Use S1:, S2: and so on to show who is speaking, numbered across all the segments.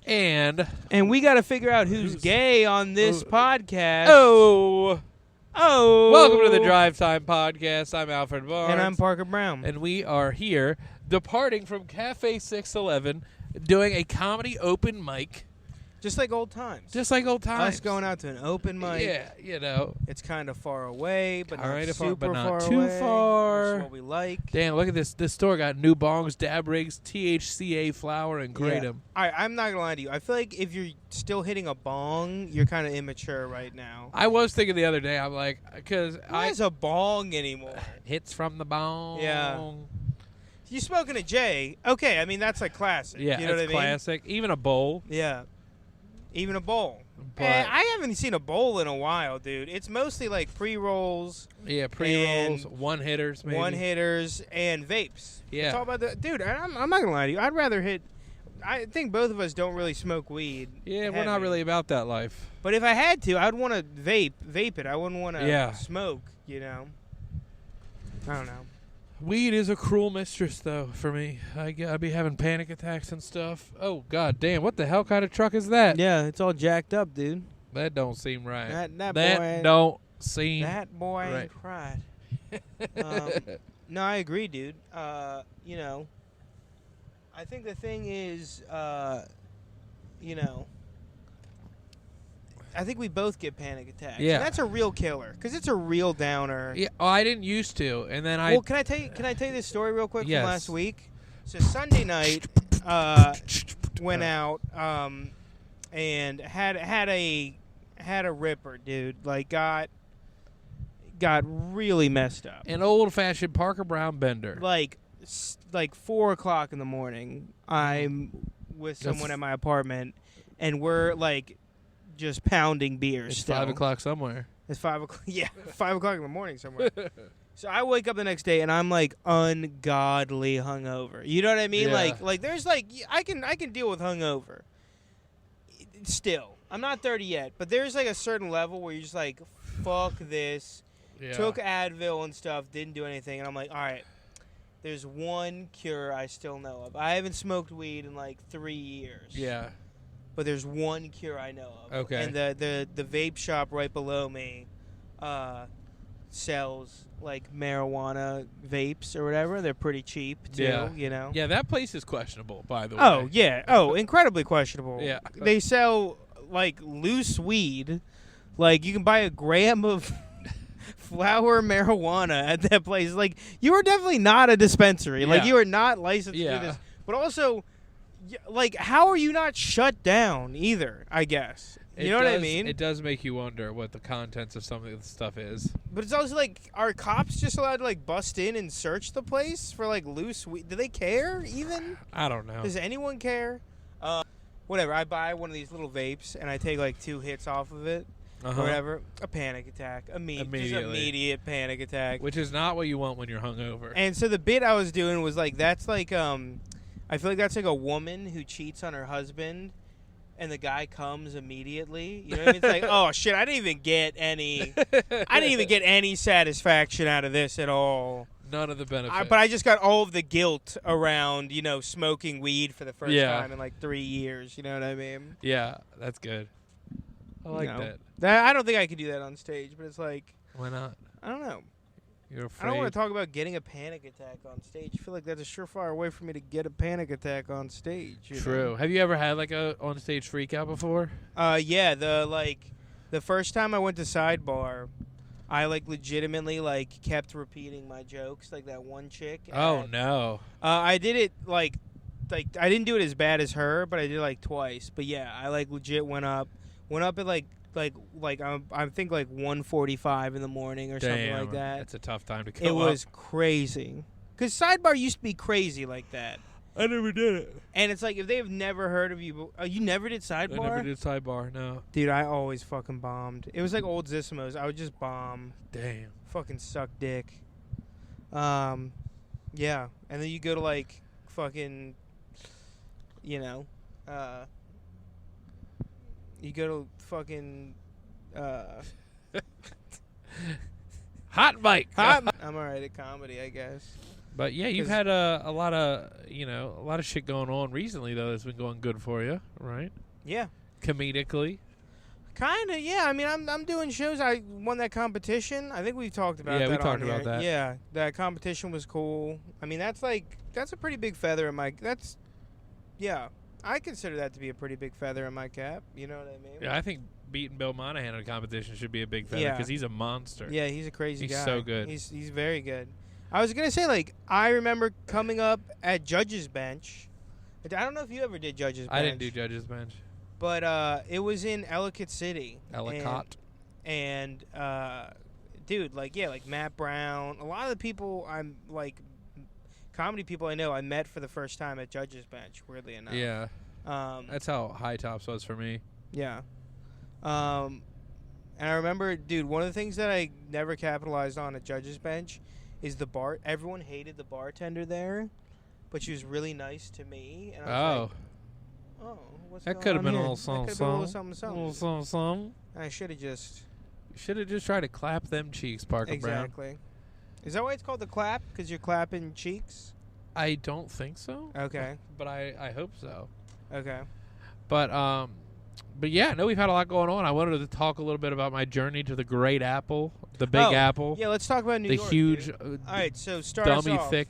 S1: And
S2: we got to figure out who's gay on this podcast.
S1: Oh. Welcome to the Drive Time Podcast. I'm Alfred Barnes.
S2: And I'm Parker Brown.
S1: And we are here departing from Cafe 611 doing a comedy open mic.
S2: Just like old times.
S1: Us
S2: going out to an open mic.
S1: Yeah, you know.
S2: It's kind of far away, but not super
S1: not
S2: far
S1: too
S2: away.
S1: far.
S2: Which is what we like.
S1: Damn, look at this. This store got new bongs, dab rigs, THCA flour, and kratom.
S2: Yeah. All right, I'm not going to lie to you. I feel like if you're still hitting a bong, you're kind of immature right now.
S1: I was thinking the other day, I'm like, because
S2: Who has a bong anymore?
S1: Hits from the bong.
S2: Yeah. You smoking a J? Okay, I mean, that's like classic.
S1: Yeah,
S2: you know
S1: that's
S2: what I mean?
S1: classic. Even a bowl.
S2: Yeah. Even a bowl.
S1: But
S2: I haven't seen a bowl in a while, dude. It's mostly like pre-rolls.
S1: Yeah, pre-rolls, one-hitters maybe.
S2: One-hitters, and vapes.
S1: Yeah.
S2: It's all about the... Dude, I'm not going to lie to you. I'd rather hit... I think both of us don't really smoke weed.
S1: Yeah, we're not really about that life.
S2: But if I had to, I'd want to vape it. I wouldn't want to smoke, you know? I don't know.
S1: Weed is a cruel mistress, though, for me. I'd be having panic attacks and stuff. Oh, god damn. What the hell kind of truck is that?
S2: Yeah, it's all jacked up, dude.
S1: That don't seem right.
S2: That boy
S1: don't seem
S2: That boy
S1: right.
S2: ain't cried. No, I agree, dude. You know, I think the thing is, you know, I think we both get panic attacks.
S1: Yeah.
S2: And that's a real killer because it's a real downer.
S1: Yeah. Oh, I didn't used to, and then
S2: Well, can I tell you this story real quick
S1: Yes.
S2: from last week? So Sunday night, went out and had a ripper, dude. Like got really messed up.
S1: An old-fashioned Parker Brown bender.
S2: Like 4:00 in the morning, I'm with someone at my apartment, and we're like just pounding beers.
S1: It's
S2: still.
S1: 5 o'clock somewhere.
S2: It's 5 o'clock. Yeah, 5 o'clock in the morning somewhere. So I wake up the next day and I'm like ungodly hungover. You know what I mean?
S1: Yeah.
S2: Like there's like I can deal with hungover. Still, I'm not 30 yet, but there's like a certain level where you're just like, fuck this.
S1: Yeah.
S2: Took Advil and stuff, didn't do anything, and I'm like, all right. There's one cure I still know of. I haven't smoked weed in like 3 years.
S1: Yeah.
S2: But there's one cure I know of.
S1: Okay.
S2: And the vape shop right below me sells like marijuana vapes or whatever. They're pretty cheap too, you know.
S1: Yeah, that place is questionable, by the way.
S2: Oh, yeah. Oh, incredibly questionable.
S1: Yeah.
S2: They sell like loose weed. Like you can buy a gram of flower marijuana at that place. Like you are definitely not a dispensary.
S1: Yeah.
S2: Like you are not licensed to do this. But also, like, how are you not shut down either, I guess? You know what I mean?
S1: It does make you wonder what the contents of some of the stuff is.
S2: But it's also like, are cops just allowed to like bust in and search the place for like loose weed? Do they care even?
S1: I don't know.
S2: Does anyone care? Whatever. I buy one of these little vapes and I take like 2 hits off of it. Or whatever. A panic attack. Just immediate panic attack.
S1: Which is not what you want when you're hungover.
S2: And so the bit I was doing was like, that's like, I feel like that's like a woman who cheats on her husband, and the guy comes immediately. You know what I mean? It's like, oh shit, I didn't even get any satisfaction out of this at all.
S1: None of the benefits.
S2: But I just got all of the guilt around, you know, smoking weed for the first time in like 3 years. You know what I mean?
S1: Yeah, that's good. I like
S2: that. I don't think I could do that on stage, but it's like,
S1: why not?
S2: I don't know.
S1: You're afraid.
S2: I don't want to talk about getting a panic attack on stage. I feel like that's a surefire way for me to get a panic attack on stage.
S1: True.
S2: Know?
S1: Have you ever had like a on stage freak out before?
S2: Yeah. The first time I went to Sidebar, I like legitimately like kept repeating my jokes, like that one chick.
S1: Oh no.
S2: I did it like I didn't do it as bad as her, but I did it like twice. But yeah, I like legit went up at like I think like 1:45 in the morning or something like that.
S1: That's a tough time to come
S2: It was crazy. Because Sidebar used to be crazy like that.
S1: I never did it.
S2: And it's like, if they have never heard of you, you never did Sidebar?
S1: I never did Sidebar, no.
S2: Dude, I always fucking bombed. It was like old Zissimo's. I would just bomb.
S1: Damn.
S2: Fucking suck dick. Yeah. And then you go to like fucking, you know, you go to fucking,
S1: Hot mic.
S2: I'm alright at comedy, I guess.
S1: But yeah, you've had a lot of shit going on recently though that's been going good for you, right?
S2: Yeah.
S1: Comedically.
S2: Kind of, yeah. I mean, I'm doing shows. I won that competition. I think we've talked about that.
S1: Yeah, we talked
S2: on
S1: about
S2: here.
S1: that.
S2: Yeah, that competition was cool. I mean, that's a pretty big feather in my. Yeah, I consider that to be a pretty big feather in my cap. You know what I mean?
S1: Yeah, I think beating Bill Monahan in a competition should be a big feather because he's a monster.
S2: Yeah, he's a crazy guy.
S1: He's so good.
S2: He's very good. I was gonna say, like, I remember coming up at Judge's Bench. I don't know if you ever did Judge's Bench.
S1: I didn't do Judge's Bench.
S2: But it was in Ellicott City.
S1: Ellicott.
S2: And dude, like Matt Brown, a lot of the people I'm like, comedy people I know, I met for the first time at Judge's Bench. Weirdly enough.
S1: Yeah. That's how High Tops was for me.
S2: Yeah. And I remember, dude, one of the things that I never capitalized on at Judge's Bench is the bar. Everyone hated the bartender there, but she was really nice to me. And I was like, oh, what's
S1: that
S2: going
S1: could have
S2: on
S1: been a
S2: here?
S1: little something.
S2: That could have been a little something.
S1: Something.
S2: And I should have just.
S1: You should have just tried to clap them cheeks, Parker Brown.
S2: Exactly. Is that why it's called the clap? Because you're clapping cheeks?
S1: I don't think so.
S2: Okay.
S1: But I hope so.
S2: Okay.
S1: But yeah, no, we've had a lot going on. I wanted to talk a little bit about my journey to the Great Apple, the Big Apple.
S2: Yeah, let's talk about New York.
S1: The huge,
S2: all right, so start us
S1: dummy
S2: off.
S1: thick.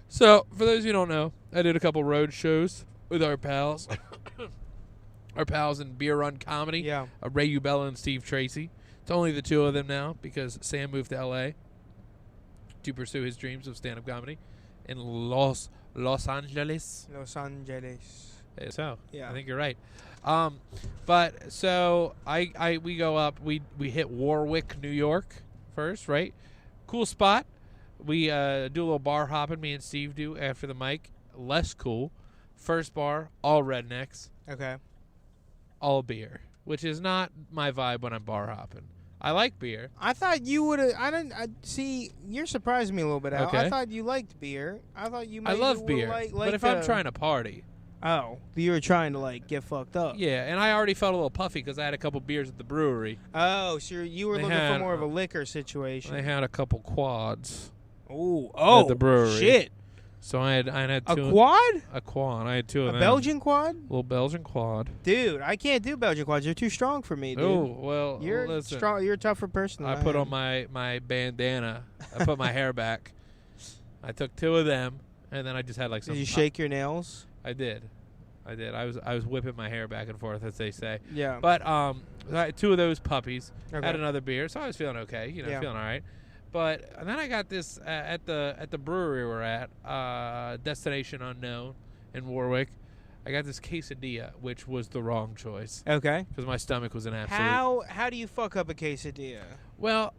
S1: So, for those who don't know, I did a couple road shows with our pals. Our pals in Beer Run Comedy.
S2: Yeah.
S1: Ray Ubella and Steve Tracy. It's only the two of them now because Sam moved to L.A. to pursue his dreams of stand-up comedy in Los Angeles.
S2: Los Angeles.
S1: So,
S2: yeah.
S1: I think you're right. But so we go up. We hit Warwick, New York first, right? Cool spot. We do a little bar hopping. Me and Steve do after the mic. Less cool. First bar, all rednecks.
S2: Okay.
S1: All beer, which is not my vibe when I'm bar hopping. I like beer.
S2: I thought you would have. See, you're surprising me a little bit, Al.
S1: Okay.
S2: I thought you liked beer. I thought you.
S1: I love beer, but if I'm trying to party.
S2: Oh, you were trying to like get fucked up.
S1: Yeah, and I already felt a little puffy because I had a couple beers at the brewery.
S2: Oh, so you were looking for more of a liquor situation.
S1: They had a couple quads.
S2: Oh,
S1: at the brewery.
S2: Shit.
S1: So I had two.
S2: A quad?
S1: A quad. I had two of them.
S2: A Belgian quad?
S1: Little Belgian quad.
S2: Dude, I can't do Belgian quads. They're too strong for me, dude.
S1: Oh, well,
S2: you're
S1: listen.
S2: strong. You're a tougher person than
S1: I put on my bandana. I put my hair back. I took two of them, and then I just had like some.
S2: Did you shake your nails?
S1: I did. I was whipping my hair back and forth, as they say.
S2: Yeah.
S1: But I had two of those puppies.
S2: Okay.
S1: Had another beer, so I was feeling okay. Feeling all right. But and then I got this at the brewery we're at, Destination Unknown in Warwick. I got this quesadilla, which was the wrong choice.
S2: Okay.
S1: Because my stomach was an absolute.
S2: How do you fuck up a quesadilla?
S1: Well,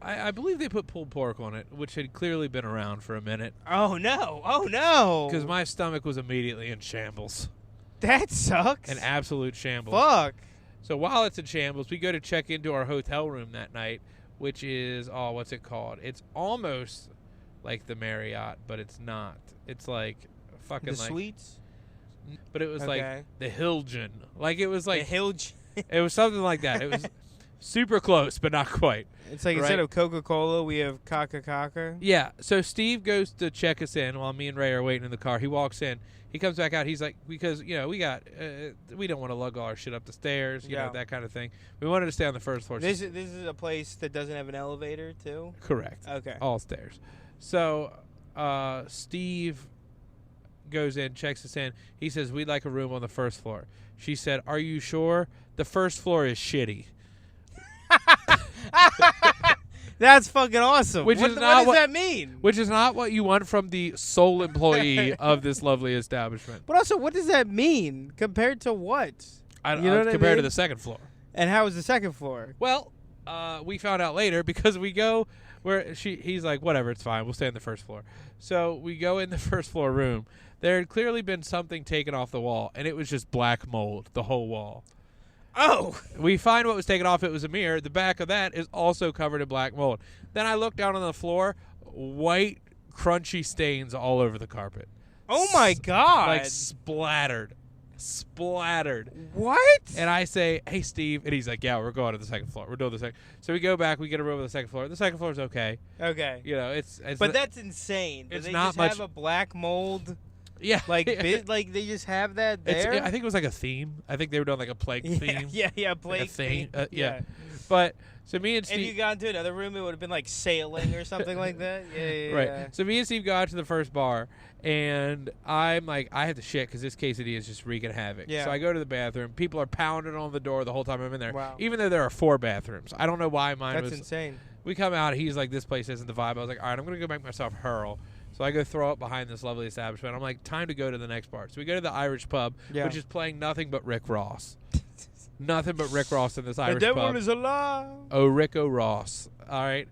S1: I believe they put pulled pork on it, which had clearly been around for a minute.
S2: Oh no! Oh no!
S1: Because my stomach was immediately in shambles.
S2: That sucks.
S1: An absolute shambles.
S2: Fuck.
S1: So while it's in shambles, we go to check into our hotel room that night, which is, what's it called? It's almost like the Marriott, but it's not. It's like fucking
S2: the
S1: like
S2: suites.
S1: But it was like the Hilton. Like it was like
S2: the Hilton.
S1: It was something like that. It was super close, but not quite.
S2: It's like instead of Coca-Cola, we have Coca-Cola.
S1: Yeah. So Steve goes to check us in while me and Ray are waiting in the car. He walks in. He comes back out. He's like, because we don't want to lug all our shit up the stairs, you know, that kind of thing. We wanted to stay on the first floor.
S2: This is a place that doesn't have an elevator too.
S1: Correct.
S2: Okay.
S1: All stairs. So Steve goes in, checks us in. He says, we'd like a room on the first floor. She said, are you sure? The first floor is shitty.
S2: That's fucking awesome. What does that mean?
S1: Which is not what you want from the sole employee of this lovely establishment.
S2: But also, what does that mean compared to what?
S1: Compared to the second floor.
S2: And how is the second floor?
S1: Well, we found out later because we go where he's like, whatever, it's fine. We'll stay on the first floor. So we go in the first floor room. There had clearly been something taken off the wall, and it was just black mold, the whole wall.
S2: Oh!
S1: We find what was taken off. It was a mirror. The back of that is also covered in black mold. Then I look down on the floor, white, crunchy stains all over the carpet.
S2: Oh, my God.
S1: Like splattered. splattered.
S2: What?
S1: And I say, hey, Steve. And he's like, yeah, we're going to the second floor. We're doing the second. So we go back. We get a room on the second floor. The second floor is okay.
S2: Okay.
S1: You know, it's
S2: But that's insane.
S1: It's
S2: they
S1: not
S2: just
S1: much.
S2: have a black mold?
S1: Yeah.
S2: Like they just have that there?
S1: I think it was like a theme. I think they were doing like a plague theme.
S2: Yeah,
S1: Like
S2: plague
S1: a theme.
S2: theme.
S1: Yeah. But so me and Steve.
S2: If you got into another room, it would have been like sailing or something like that. Yeah.
S1: Right. So me and Steve go out to the first bar, and I'm like, I have to shit because this quesadilla is just wreaking havoc.
S2: Yeah.
S1: So I go to the bathroom. People are pounding on the door the whole time I'm in there.
S2: Wow.
S1: Even though there are 4 bathrooms. I don't know why mine
S2: That's
S1: was.
S2: insane.
S1: We come out. He's like, this place isn't the vibe. I was like, all right, I'm going to go make myself hurl. So I go throw up behind this lovely establishment. I'm like, time to go to the next bar. So we go to the Irish pub, which is playing nothing but Rick Ross. Nothing but Rick Ross in this Irish
S2: the
S1: pub.
S2: devil is alive.
S1: Oh, Rico Ross. All right.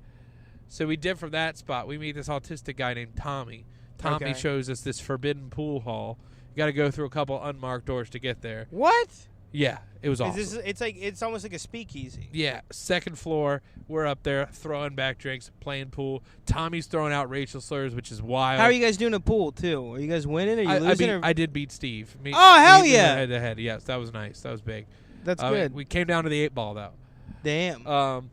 S1: So we dip from that spot. We meet this autistic guy named Tommy. Tommy shows us this forbidden pool hall. You got to go through a couple unmarked doors to get there.
S2: What?
S1: Yeah, it was awesome.
S2: It's almost like a speakeasy.
S1: Yeah, second floor. We're up there throwing back drinks, playing pool. Tommy's throwing out racial slurs, which is wild.
S2: How are you guys doing a pool too? Are you guys winning? Are you losing?
S1: I did beat Steve.
S2: Oh, hell yeah!
S1: Head to head. Yes, that was nice. That was big.
S2: That's good.
S1: We came down to the 8 ball though.
S2: Damn.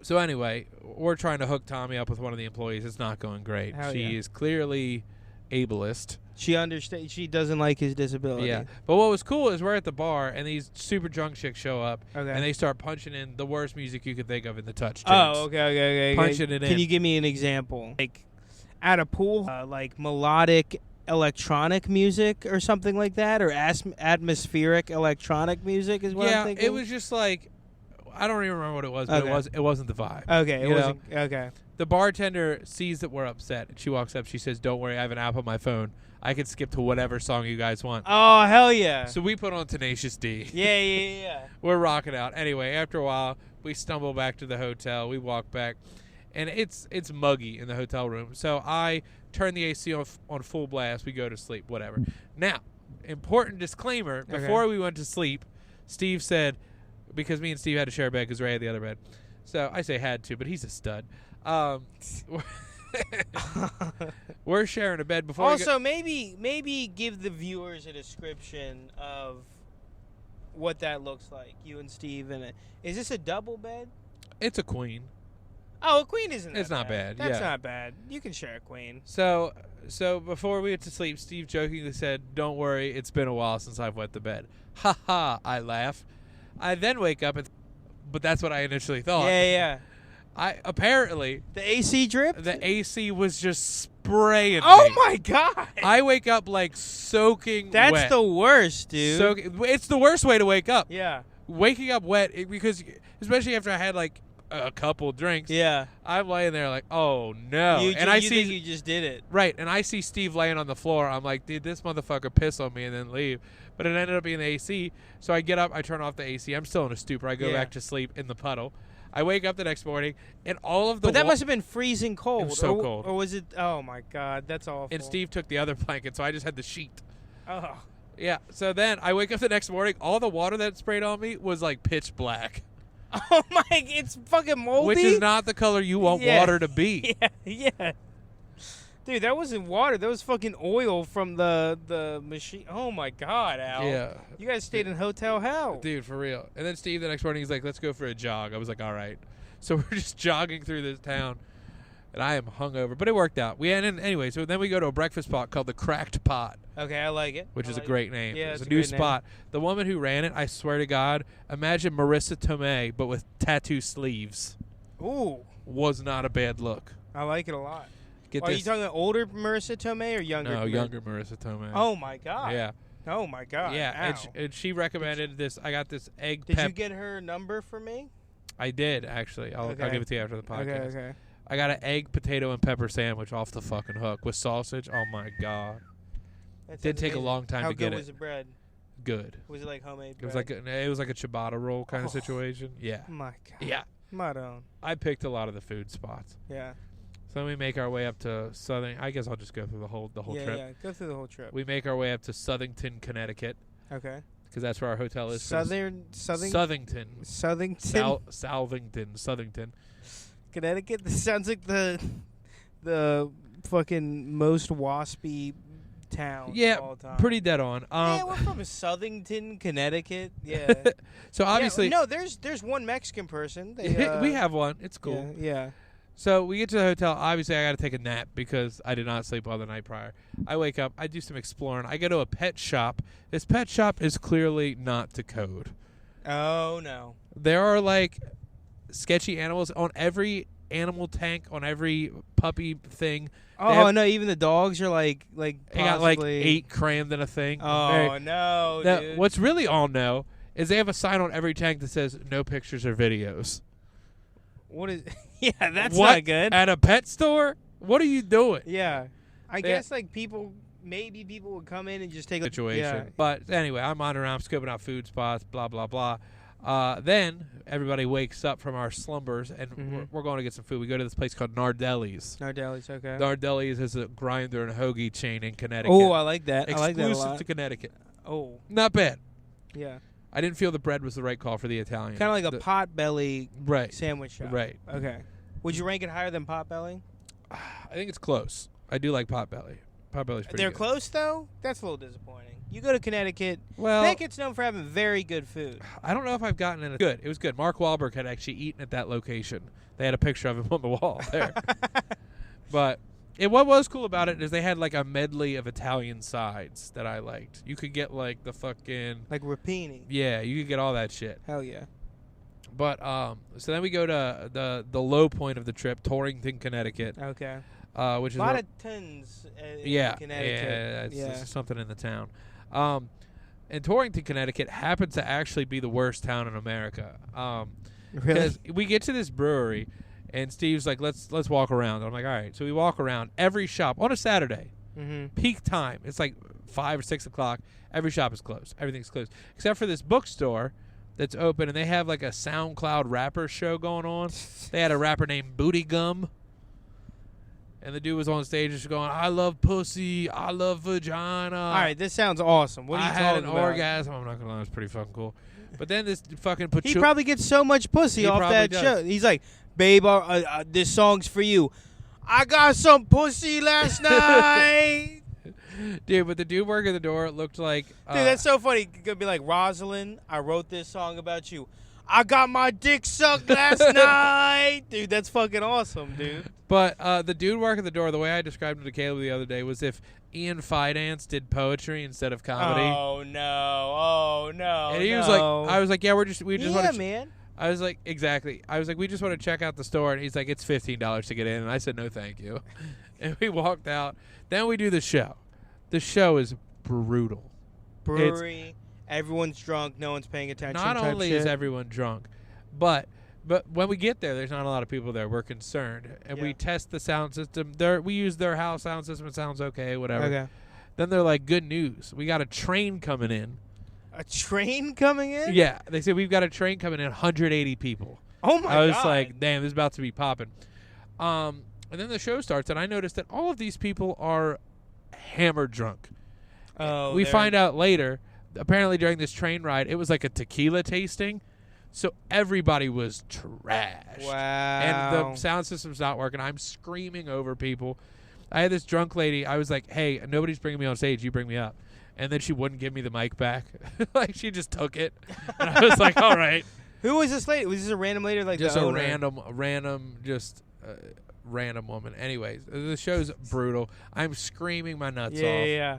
S1: So anyway, we're trying to hook Tommy up with one of the employees. It's not going great. She is clearly ableist.
S2: She understands. She doesn't like his disability.
S1: Yeah. But what was cool is we're at the bar, and these super drunk chicks show up, and they start punching in the worst music you could think of in the touch.
S2: Oh, okay.
S1: Punching it in.
S2: Can you give me an example? Like, at a pool, like melodic electronic music or something like that, or atmospheric electronic music is what I'm thinking?
S1: Yeah, it was just like, I don't even remember what it was, but it wasn't the vibe.
S2: Okay, it wasn't. Okay.
S1: The bartender sees that we're upset, and she walks up. She says, "Don't worry, I have an app on my phone. I can skip to whatever song you guys want."
S2: Oh, hell yeah.
S1: So we put on Tenacious D.
S2: Yeah.
S1: We're rocking out. Anyway, after a while, we stumble back to the hotel. We walk back, and it's muggy in the hotel room. So I turn the AC on full blast. We go to sleep, whatever. Now, important disclaimer. Before we went to sleep, Steve said, because me and Steve had to share a bed because Ray had the other bed. So I say had to, but he's a stud. We're sharing a bed before.
S2: Also, maybe give the viewers a description of what that looks like. You and Steve in it. Is this a double bed?
S1: It's a queen.
S2: Oh, a queen isn't.
S1: It's not bad.
S2: That's not bad. You can share a queen.
S1: So before we went to sleep, Steve jokingly said, "Don't worry, it's been a while since I've wet the bed." Ha ha! I laugh. I then wake up, but that's what I initially thought.
S2: Yeah.
S1: Apparently
S2: the AC drip.
S1: The AC was just spraying.
S2: Oh
S1: me.
S2: My god!
S1: I wake up like soaking.
S2: That's
S1: wet.
S2: the worst, dude.
S1: It's the worst way to wake up.
S2: Yeah.
S1: Waking up wet because especially after I had like a couple drinks.
S2: Yeah.
S1: I'm laying there like, oh no.
S2: You
S1: see
S2: think you just did it.
S1: Right, and I see Steve laying on the floor. I'm like, dude, this motherfucker piss on me and then leave. But it ended up being the AC. So I get up, I turn off the AC. I'm still in a stupor. I go back to sleep in the puddle. I wake up the next morning, and all of the
S2: But that must have been freezing cold.
S1: It was so cold.
S2: Or was it? Oh my god, that's awful.
S1: And Steve took the other blanket, so I just had the sheet.
S2: Oh.
S1: Yeah. So then I wake up the next morning. All the water that sprayed on me was like pitch black.
S2: Oh my! It's fucking moldy.
S1: Which is not the color you want water to be.
S2: Yeah. Dude, that wasn't water. That was fucking oil from the machine. Oh my god, Al.
S1: Yeah.
S2: You guys stayed in hotel hell.
S1: Dude, for real. And then Steve the next morning, he's like, let's go for a jog. I was like, all right. So we're just jogging through this town, and I am hungover. But it worked out. Anyway, so then we go to a breakfast spot called the Cracked Pot.
S2: Okay, I like it.
S1: Which is a great name.
S2: Yeah,
S1: it's a new spot. The woman who ran it, I swear to God, imagine Marissa Tomei, but with tattoo sleeves.
S2: Ooh.
S1: Was not a bad look.
S2: I like it a lot.
S1: Are
S2: you talking about older Marissa Tomei or younger?
S1: No, younger Marissa Tomei.
S2: Oh my god.
S1: Yeah.
S2: Oh my god.
S1: Yeah, and she recommended this. I got this egg.
S2: Did you get her number for me?
S1: I did actually. I'll give it to you after the podcast.
S2: Okay.
S1: I got an egg, potato, and pepper sandwich off the fucking hook with sausage. Oh my god. Did take a long time to get it.
S2: How good was the bread?
S1: Good.
S2: Was it like homemade bread?
S1: It was like a ciabatta roll kind of situation. Yeah.
S2: My god.
S1: Yeah.
S2: Madon.
S1: I picked a lot of the food spots.
S2: Yeah.
S1: So then we make our way up to Southern. I guess I'll just go through the whole trip.
S2: Yeah, go through the whole trip.
S1: We make our way up to Southington, Connecticut.
S2: Okay.
S1: Because that's where our hotel is.
S2: Southington.
S1: Southington.
S2: Connecticut. This sounds like the fucking most waspy town
S1: Yeah,
S2: of all time.
S1: pretty dead on.
S2: Yeah, we're from Southington, Connecticut. Yeah.
S1: So obviously,
S2: no, there's one Mexican person. They,
S1: we have one. It's cool.
S2: Yeah.
S1: So we get to the hotel. Obviously, I got to take a nap because I did not sleep well the night prior. I wake up. I do some exploring. I go to a pet shop. This pet shop is clearly not to code.
S2: Oh no.
S1: There are like sketchy animals on every animal tank, on every puppy thing.
S2: Oh no, even the dogs are like
S1: They got like
S2: possibly
S1: 8 crammed in a thing.
S2: Oh no, dude.
S1: What's really all no is they have a sign on every tank that says no pictures or videos.
S2: What is? Yeah, that's
S1: What?
S2: not good.
S1: At a pet store? What are you doing?
S2: Yeah, I guess like maybe people would come in and just take a
S1: Situation.
S2: Yeah.
S1: But anyway, I'm on around scoping out food spots, blah blah blah. Then everybody wakes up from our slumbers and we're going to get some food. We go to this place called Nardelli's.
S2: Nardelli's, okay.
S1: Nardelli's is a grinder and hoagie chain in Connecticut.
S2: Oh, I like that. I like that a
S1: Exclusive
S2: lot.
S1: to Connecticut.
S2: Oh,
S1: Not bad.
S2: yeah.
S1: I didn't feel the bread was the right call for the Italian.
S2: Kind of like a Potbelly
S1: right.
S2: sandwich shop.
S1: Right.
S2: Okay. Would you rank it higher than Potbelly?
S1: I think it's close. I do like Potbelly. Potbelly's pretty
S2: They're
S1: good.
S2: close though. That's a little disappointing. You go to Connecticut.
S1: Well,
S2: Connecticut's known for having very good food.
S1: I don't know if I've gotten it. Good. It was good. Mark Wahlberg had actually eaten at that location. They had a picture of him on the wall there. But what was cool about it is they had like a medley of Italian sides that I liked. You could get like the fucking
S2: Like rapini.
S1: yeah, you could get all that shit.
S2: Hell yeah.
S1: But so then we go to the low point of the trip, Torrington, Connecticut,
S2: Okay.
S1: which is
S2: A lot of tons in Connecticut.
S1: Yeah, it's something in the town. And Torrington, Connecticut happens to actually be the worst town in America.
S2: Really?
S1: Because we get to this brewery, and Steve's like, let's walk around. And I'm like, all right. So we walk around every shop on a Saturday, peak time. It's like 5 or 6 o'clock. Every shop is closed. Everything's closed except for this bookstore that's open, and they have like a SoundCloud rapper show going on. They had a rapper named Booty Gum. And the dude was on stage just going, I love pussy, I love vagina.
S2: All right, this sounds awesome. What are you
S1: I
S2: talking
S1: had an
S2: about?
S1: orgasm. I'm not going to lie, it's pretty fucking cool. But then this fucking
S2: He probably gets so much pussy
S1: He
S2: off
S1: probably
S2: that
S1: does.
S2: show. He's like, babe, this song's for you. I got some pussy last night.
S1: Dude, but the dude working the door looked like...
S2: Dude, that's so funny. It could be like, Rosalind, I wrote this song about you. I got my dick sucked last night. Dude, that's fucking awesome, dude.
S1: But the dude working the door, the way I described him to Caleb the other day was if Ian Fidance did poetry instead of comedy.
S2: Oh, no.
S1: And he was like, I was like, yeah, we just
S2: yeah,
S1: want to...
S2: man.
S1: I was like, exactly. I was like, we just want to check out the store. And he's like, it's $15 to get in. And I said, no, thank you. And we walked out. Then we do the show. The show is brutal.
S2: Brewery, everyone's drunk, no one's paying attention.
S1: Not
S2: type
S1: only
S2: shit.
S1: is everyone drunk, but when we get there's not a lot of people there. We're concerned. And we test the sound system. We use their house sound system. It sounds okay, whatever.
S2: Okay.
S1: Then they're like, good news. We got a train coming in.
S2: A train coming in?
S1: Yeah. They said, we've got a train coming in, 180 people.
S2: Oh, my God.
S1: I was like, damn, this is about to be popping. And then the show starts, and I noticed that all of these people are hammered drunk.
S2: Oh,
S1: We find out later, apparently during this train ride, it was like a tequila tasting. So everybody was trashed.
S2: Wow.
S1: And the sound system's not working. I'm screaming over people. I had this drunk lady. I was like, hey, nobody's bringing me on stage. You bring me up. And then she wouldn't give me the mic back. Like, she just took it. And I was like, all right.
S2: Who was this lady? Was this a random lady or like
S1: Just
S2: the
S1: a
S2: owner?
S1: random woman. Anyways, the show's brutal. I'm screaming my nuts off.
S2: Yeah.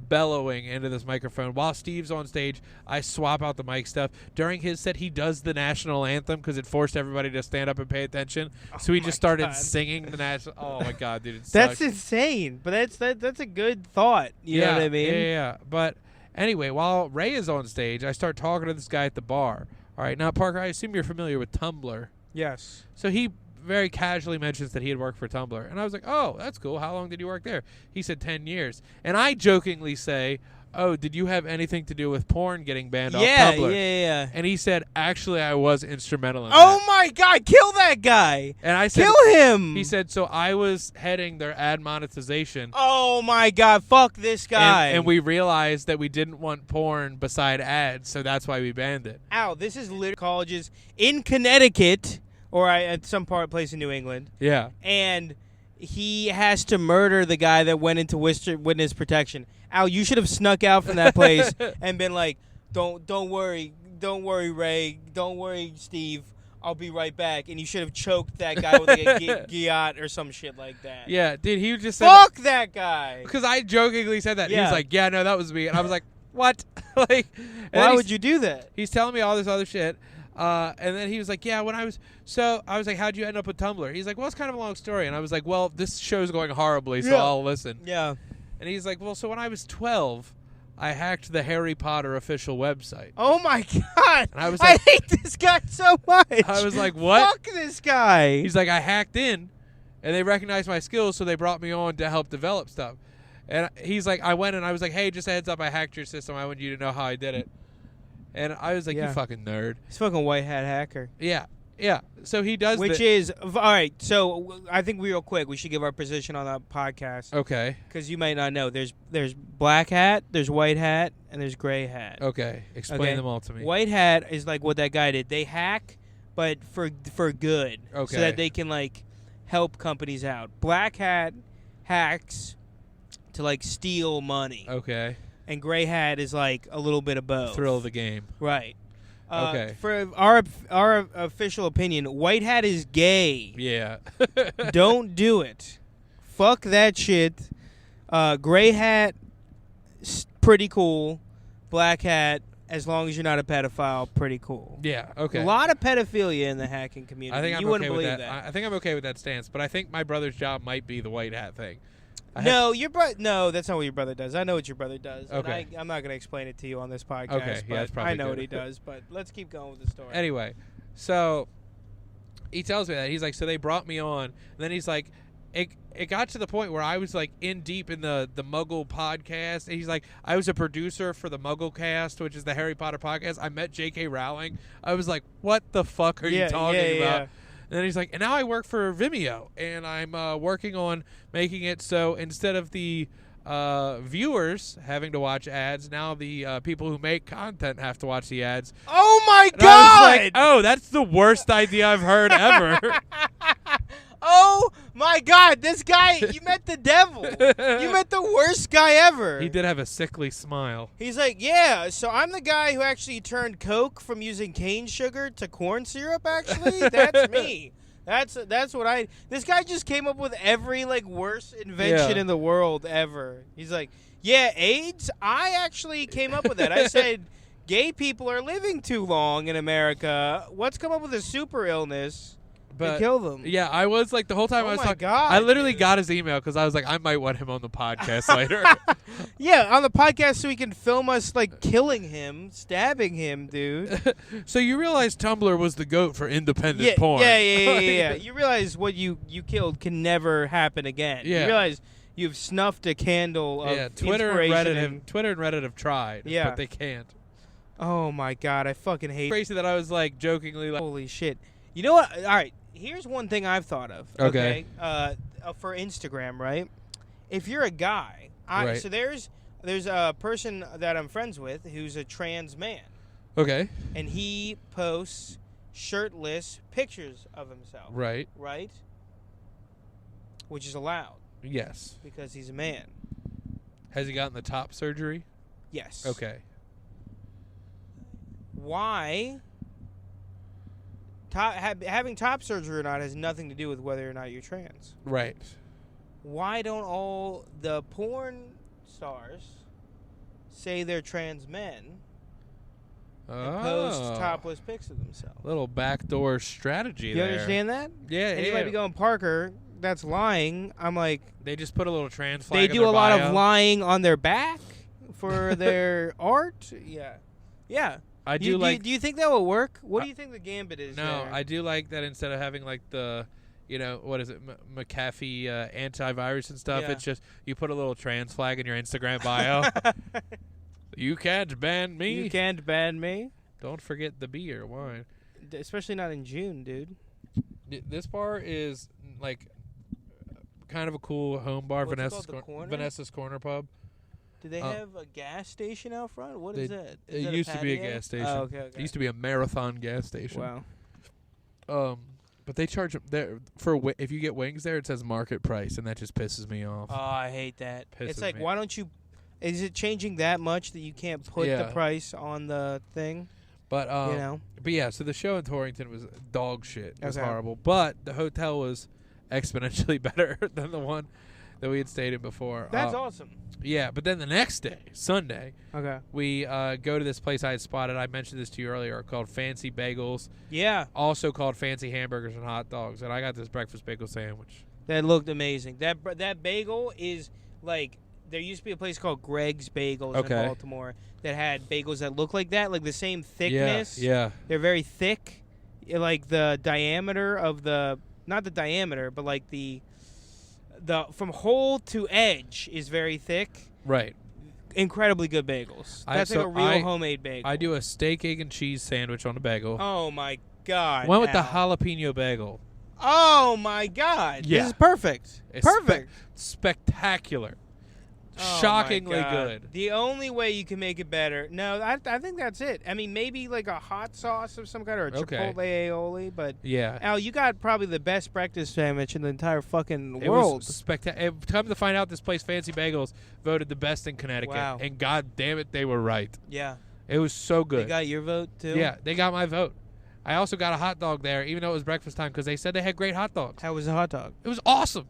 S1: Bellowing into this microphone while Steve's on stage. I swap out the mic stuff. During his set, he does the national anthem because it forced everybody to stand up and pay attention. So he just started singing the national. Oh my God, dude!
S2: That's insane. But that's a good thought. You know what I mean?
S1: Yeah. But anyway, while Ray is on stage, I start talking to this guy at the bar. All right, now Parker, I assume you're familiar with Tumblr.
S2: Yes.
S1: So he very casually mentions that he had worked for Tumblr. And I was like, oh, that's cool. How long did you work there? He said 10 years. And I jokingly say, oh, did you have anything to do with porn getting banned off Tumblr?
S2: Yeah.
S1: And he said, actually, I was instrumental in
S2: Oh,
S1: that.
S2: my God. Kill that guy.
S1: And I said,
S2: Kill him.
S1: He said, so I was heading their ad monetization.
S2: Oh, my God. Fuck this guy.
S1: And we realized that we didn't want porn beside ads, so that's why we banned it.
S2: Ow, this is literally colleges in Connecticut, or at some place in New England.
S1: Yeah.
S2: And he has to murder the guy that went into witness protection. Al, you should have snuck out from that place and been like, don't worry, Ray, don't worry, Steve. I'll be right back. And you should have choked that guy with like a guillot or some shit like that.
S1: Yeah, dude, he just said
S2: fuck that guy.
S1: Because I jokingly said that.
S2: Yeah.
S1: He was like, yeah, no, that was me. And I was like, what? Like,
S2: why would you do that?
S1: He's telling me all this other shit. And then he was like, yeah, I was like, how'd you end up with Tumblr? He's like, well, it's kind of a long story. And I was like, well, this show's going horribly, so I'll listen.
S2: Yeah.
S1: And he's like, well, so when I was 12, I hacked the Harry Potter official website.
S2: Oh, my God.
S1: And I was like,
S2: I hate this guy so much.
S1: I was like, what?
S2: Fuck this guy.
S1: He's like, I hacked in, and they recognized my skills, so they brought me on to help develop stuff. And he's like, I went and I was like, hey, just a heads up, I hacked your system. I want you to know how I did it. And I was like, you fucking nerd.
S2: He's fucking white hat hacker.
S1: Yeah. Yeah. So he does
S2: Which is, all right, so I think real quick, we should give our position on that podcast.
S1: Okay.
S2: Because you might not know. There's black hat, there's white hat, and there's gray hat.
S1: Okay. Explain them all to me.
S2: White hat is like what that guy did. They hack, but for good.
S1: Okay.
S2: So that they can, like, help companies out. Black hat hacks to, like, steal money.
S1: Okay.
S2: And gray hat is, like, a little bit of both.
S1: Thrill of the game.
S2: Right.
S1: Okay.
S2: For our official opinion, white hat is gay.
S1: Yeah.
S2: Don't do it. Fuck that shit. Gray hat, pretty cool. Black hat, as long as you're not a pedophile, pretty cool.
S1: Yeah. Okay.
S2: A lot of pedophilia in the hacking community.
S1: I think I'm
S2: you
S1: okay
S2: wouldn't
S1: with
S2: believe
S1: that. I think I'm okay with that stance, but I think my brother's job might be the white hat thing.
S2: No, that's not what your brother does. I know what your brother does.
S1: Okay.
S2: And I'm not going to explain it to you on this podcast.
S1: Okay,
S2: but
S1: that's probably
S2: I know
S1: good.
S2: what he does, but let's keep going with the story.
S1: Anyway, so he tells me that. He's like, so they brought me on. And then he's like, it got to the point where I was like in deep in the Muggle podcast. And he's like, I was a producer for the Muggle cast, which is the Harry Potter podcast. I met J.K. Rowling. I was like, what the fuck are you talking about?
S2: Yeah.
S1: And then he's like, and now I work for Vimeo, and I'm working on making it so instead of the viewers having to watch ads, now the people who make content have to watch the ads.
S2: Oh, my
S1: And
S2: God!
S1: I was like, oh, that's the worst idea I've heard ever.
S2: Oh, my God. This guy, you met the devil. You met the worst guy ever.
S1: He did have a sickly smile.
S2: He's like, yeah, so I'm the guy who actually turned Coke from using cane sugar to corn syrup, actually. That's me. That's what this guy just came up with every, like, worst invention in the world ever. He's like, yeah, AIDS? I actually came up with that. I said, gay people are living too long in America. Let's come up with a super illness.
S1: But
S2: kill them.
S1: Yeah, I was like the whole time I was talking.
S2: God,
S1: I literally got his email because I was like, I might want him on the podcast later.
S2: Yeah, on the podcast so he can film us like killing him, stabbing him, dude.
S1: So you realize Tumblr was the GOAT for independent porn.
S2: Yeah. You realize what you killed can never happen again.
S1: Yeah.
S2: You realize you've snuffed a candle of
S1: Twitter and
S2: inspiration
S1: Reddit have tried, but they can't.
S2: Oh my God, I fucking hate.
S1: Crazy that I was like jokingly like,
S2: holy shit. You know what? All right. Here's one thing I've thought of.
S1: Okay.
S2: For Instagram, right? If you're a guy, so there's a person that I'm friends with who's a trans man.
S1: Okay.
S2: And he posts shirtless pictures of himself.
S1: Right.
S2: Right? Which is allowed.
S1: Yes.
S2: Because he's a man.
S1: Has he gotten the top surgery?
S2: Yes.
S1: Okay.
S2: Why? Having top surgery or not has nothing to do with whether or not you're trans.
S1: Right.
S2: Why don't all the porn stars say they're trans men and post topless pics of themselves?
S1: Little backdoor strategy there.
S2: You understand that?
S1: Yeah,
S2: and you might be going, Parker, that's lying. I'm like...
S1: They just put a little trans flag
S2: They
S1: in
S2: do
S1: their
S2: a lot
S1: bio.
S2: of lying on their back for their art? Yeah. Yeah. Do you think that will work? What do you think the gambit is?
S1: No,
S2: there?
S1: I do like that instead of having like the, what is it, McAfee antivirus and stuff.
S2: Yeah.
S1: It's just you put a little trans flag in your Instagram bio. You can't ban me.
S2: You can't ban me.
S1: Don't forget the beer, wine.
S2: Especially not in June, dude.
S1: This bar is like kind of a cool home bar,
S2: What's
S1: Vanessa's Corner Pub.
S2: Do they have a gas station out front? What is that?
S1: It used to be a gas station.
S2: Oh, okay.
S1: It used to be a Marathon gas station.
S2: Wow.
S1: But they charge there for if you get wings there, it says market price, and that just pisses me off.
S2: Oh, I hate that. It's
S1: Pisses
S2: like,
S1: me.
S2: why don't you? Is it changing that much that you can't put the price on the thing?
S1: But
S2: you know.
S1: But yeah, so the show in Torrington was dog shit. It was
S2: Okay.
S1: horrible. But the hotel was exponentially better than the one that we had stayed in before.
S2: That's awesome.
S1: Yeah, but then the next day, Sunday,
S2: Okay.
S1: we go to this place I had spotted. I mentioned this to you earlier, called Fancy Bagels.
S2: Yeah.
S1: Also called Fancy Hamburgers and Hot Dogs. And I got this breakfast bagel sandwich.
S2: That looked amazing. That bagel is like, there used to be a place called Greg's Bagels in Baltimore that had bagels that look like that, like the same thickness.
S1: Yeah.
S2: They're very thick. Like the diameter of not the diameter, but like the from hole to edge is very thick.
S1: Right.
S2: Incredibly good bagels. That's like a real homemade bagel.
S1: I do a steak, egg, and cheese sandwich on a bagel.
S2: Oh my God.
S1: Went with the jalapeno bagel.
S2: Oh my God.
S1: Yeah.
S2: This is perfect.
S1: It's
S2: Perfect.
S1: Spectacular.
S2: Oh
S1: Shockingly
S2: my God.
S1: good.
S2: The only way you can make it better. No, I think that's it. I mean, maybe like a hot sauce of some kind or a chipotle aioli, but
S1: yeah.
S2: Al, you got probably the best breakfast sandwich in the entire fucking
S1: It
S2: world.
S1: was spectacular. Come to find out, this place, Fancy Bagels, voted the best in Connecticut.
S2: Wow.
S1: And God damn it, they were right.
S2: Yeah.
S1: It was so good.
S2: They got your vote too?
S1: Yeah, they got my vote. I also got a hot dog there, even though it was breakfast time, because they said they had great hot dogs.
S2: How was the hot dog?
S1: It was awesome.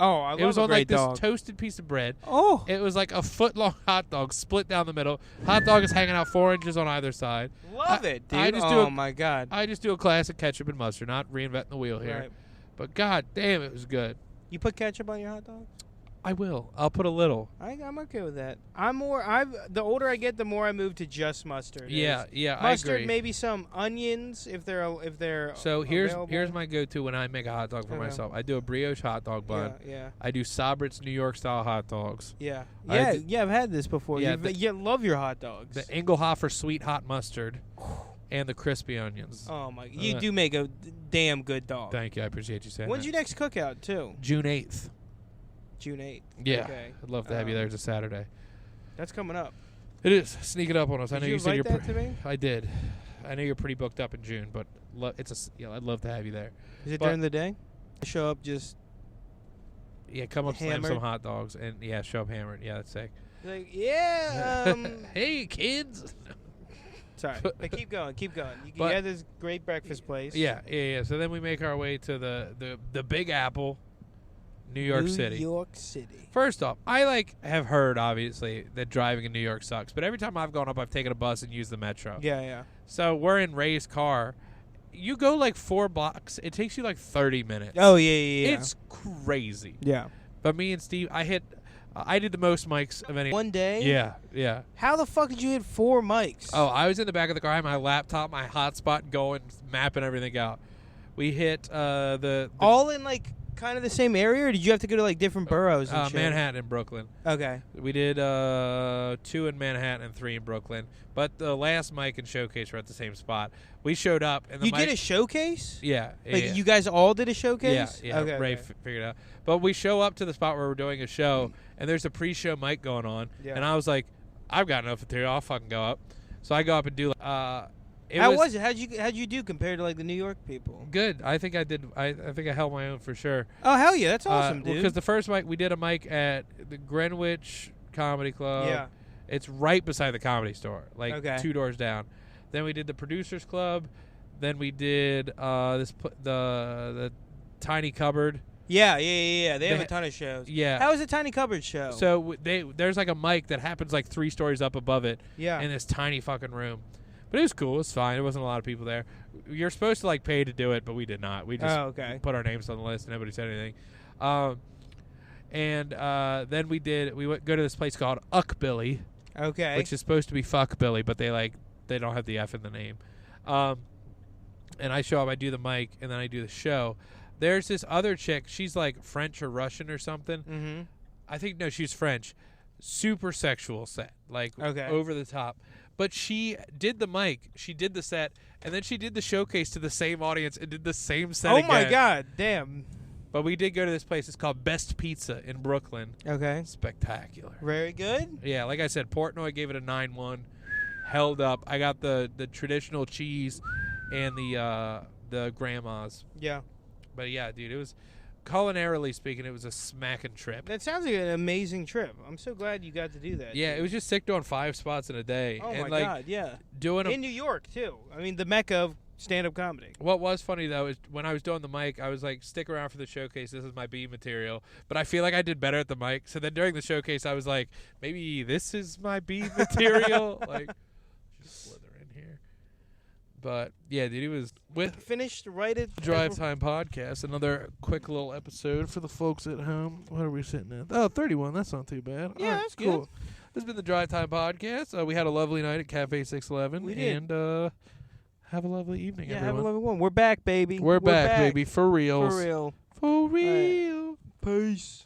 S2: Oh, I love
S1: It was
S2: a
S1: on
S2: great
S1: like this
S2: dog.
S1: toasted piece of bread.
S2: Oh.
S1: It was like a foot-long hot dog split down the middle. Hot dog is hanging out 4 inches on either side.
S2: Love it, dude.
S1: I just
S2: oh, my God.
S1: I just do a classic ketchup and mustard, not reinventing the wheel here.
S2: Right.
S1: But God damn, it was good.
S2: You put ketchup on your hot dog?
S1: I will. I'll put a little.
S2: I'm okay with that. The older I get, the more I move to just mustard.
S1: Yeah,
S2: mustard,
S1: I agree.
S2: maybe some onions if they're
S1: So
S2: available.
S1: here's my go-to when I make a hot dog for myself. I do a brioche hot dog bun.
S2: Yeah.
S1: I do Sabrit's New York style hot dogs.
S2: Yeah.
S1: I
S2: I've had this before.
S1: Yeah,
S2: You love your hot dogs.
S1: The Engelhofer sweet hot mustard and the crispy onions.
S2: Oh my! You do make a damn good dog.
S1: Thank you. I appreciate you saying
S2: When's
S1: that.
S2: your next cookout too?
S1: June 8th.
S2: June 8th.
S1: Yeah.
S2: Okay.
S1: I'd love to have you there. It's a Saturday.
S2: That's coming up.
S1: It is. Sneak it up on us. I know
S2: you
S1: you said
S2: invite
S1: you're
S2: that to me?
S1: I did. I know you're pretty booked up in June, but I'd love to have you there.
S2: Is it during the day? Show up just.
S1: Yeah, come up,
S2: hammered?
S1: slam some hot dogs, and show up hammered. Yeah, that's sick.
S2: Like, yeah.
S1: Hey, kids.
S2: Sorry. But keep going. You
S1: But-
S2: had this great breakfast place.
S1: Yeah. So then we make our way to the Big Apple, New York City.
S2: New York City.
S1: First off, I have heard obviously that driving in New York sucks, but every time I've gone up, I've taken a bus and used the metro.
S2: Yeah.
S1: So we're in Ray's car. You go 4 blocks. It takes you 30 minutes.
S2: Oh yeah.
S1: It's crazy.
S2: Yeah.
S1: But me and Steve, I did the most mics of any.
S2: One day.
S1: Yeah.
S2: How the fuck did you hit 4 mics?
S1: Oh, I was in the back of the car. I had my laptop, my hotspot going, mapping everything out. We hit the
S2: all in kind of the same area, or did you have to go to different boroughs? And shit?
S1: Manhattan and Brooklyn.
S2: Okay.
S1: We did 2 in Manhattan and 3 in Brooklyn. But the last mic and showcase were at the same spot. We showed up and
S2: You did a showcase?
S1: Yeah.
S2: You guys all did a showcase?
S1: Yeah.
S2: Okay.
S1: Ray figured it out. But we show up to the spot where we're doing a show, and there's a pre-show mic going on.
S2: Yeah.
S1: And I was like, I've got enough material. I'll fucking go up. So I go up and do.
S2: How was it? How'd you do compared to the New York people?
S1: Good. I think I did. I think I held my own for sure.
S2: Oh hell yeah, that's awesome, dude.
S1: Because the first mic we did a mic at the Greenwich Comedy Club.
S2: Yeah.
S1: It's right beside the Comedy Store,
S2: Okay.
S1: 2 doors down. Then we did the Producers Club. Then we did the Tiny Cupboard.
S2: Yeah. They have a ton of shows.
S1: Yeah.
S2: How was the Tiny Cupboard show?
S1: So there's a mic that happens 3 stories up above it.
S2: Yeah.
S1: In this tiny fucking room. But it was cool. It was fine. There wasn't a lot of people there. You're supposed to pay to do it, but we did not. We just put our names on the list and nobody said anything. Then we go to this place called Uckbilly.
S2: Okay.
S1: Which is supposed to be Fuck Billy, but they don't have the F in the name. And I show up, I do the mic, and then I do the show. There's this other chick. She's French or Russian or something.
S2: Mm-hmm.
S1: I think, no, she's French. Super sexual set. Over the top. But she did the mic, she did the set, and then she did the showcase to the same audience and did the same set again.
S2: Oh my God, damn.
S1: But we did go to this place. It's called Best Pizza in Brooklyn.
S2: Okay.
S1: Spectacular.
S2: Very good.
S1: Yeah, like I said, Portnoy gave it a 9-1. Held up. I got the traditional cheese and the the grandmas.
S2: Yeah.
S1: But yeah, dude, it was culinarily speaking, it was a smacking trip.
S2: That sounds like an amazing trip. I'm so glad you got to do that.
S1: Yeah,
S2: dude.
S1: it was just sick doing 5 spots in a day.
S2: Oh
S1: and
S2: my God, yeah.
S1: Doing
S2: In New York too. I mean, the mecca of stand-up comedy.
S1: What was funny though is when I was doing the mic, I was like, "Stick around for the showcase. This is my B material." But I feel like I did better at the mic. So then during the showcase, I was like, "Maybe this is my B material." Like, just slither in here. But yeah, dude, it was with
S2: Finished right at
S1: Drive Time Podcast. Another quick little episode for the folks at home. What are we sitting at? Oh, 31. That's not too bad.
S2: Yeah,
S1: All right,
S2: that's
S1: cool.
S2: good.
S1: This has been the Drive Time Podcast. We had a lovely night at Cafe 611.
S2: We did.
S1: And have a lovely evening,
S2: Yeah,
S1: everyone.
S2: have a lovely one. We're back, baby.
S1: We're back, baby. For reals.
S2: For real.
S1: For real.
S2: Peace.